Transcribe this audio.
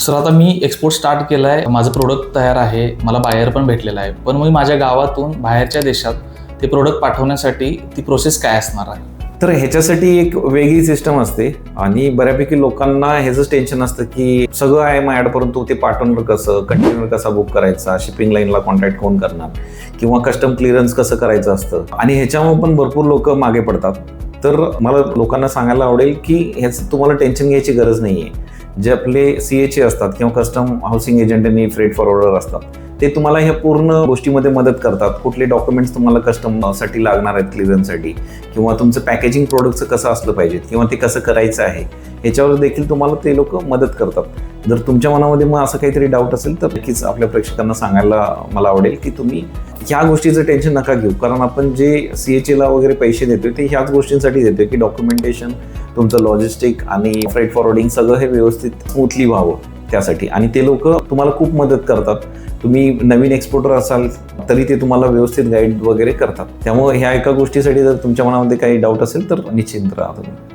Sir आता मी export start केला आहे, माझं प्रोडक्ट तयार आहे, मला बायर पण भेटलेला आहे. पण मी माझ्या गावातून बाहेरच्या देशात ते प्रोडक्ट पाठवण्यासाठी ती प्रोसेस काय असणार आहे? तर ह्याच्यासाठी एक वेगळी सिस्टम असते आणि बऱ्यापैकी लोकांना ह्याचंच टेन्शन असतं की सगळं आहे माझ्याकडे, परंतु ते पाठवणार कसं, कंटेनर कसा बुक करायचा, शिपिंग लाईनला कॉन्टॅक्ट कोण करणार किंवा कस्टम क्लिअरन्स कसं करायचं असतं. आणि ह्याच्यामुळे पण भरपूर लोक मागे पडतात. तर मला लोकांना सांगायला आवडेल की ह्याचं तुम्हाला टेन्शन घ्यायची गरज नाही आहे. जे आपले CHA असतात किंवा कस्टम हाऊसिंग एजंट आणि फ्रेट फॉरवर्डर असतात, ते तुम्हाला ह्या पूर्ण गोष्टीमध्ये मदत करतात. कुठले डॉक्युमेंट्स तुम्हाला कस्टमसाठी लागणार आहेत क्लिअरन्ससाठी, किंवा तुमचं पॅकेजिंग प्रोडक्टचं कसं असलं पाहिजे किंवा ते कसं करायचं आहे, ह्याच्यावर देखील तुम्हाला ते लोक मदत करतात. जर तुमच्या मनामध्ये मग असं काहीतरी डाऊट असेल तर नक्कीच आपल्या प्रेक्षकांना सांगायला मला आवडेल की तुम्ही ह्या गोष्टीचं टेन्शन नका घेऊ. कारण आपण जे CHAला वगैरे पैसे देतोय ते ह्याच गोष्टींसाठी देतोय की डॉक्युमेंटेशन, तुमचं लॉजिस्टिक आणि फ्रेट फॉरवर्डिंग सगळं हे व्यवस्थित स्मूथली व्हावं त्यासाठी. आणि ते लोक तुम्हाला खूप मदत करतात. तुम्ही नवीन एक्सपोर्टर असाल तरी ते तुम्हाला व्यवस्थित गाईड वगैरे करतात. त्यामुळे ह्या एका गोष्टीसाठी जर तुमच्या मनामध्ये काही डाऊट असेल तर निश्चिंत राहा तुम्ही.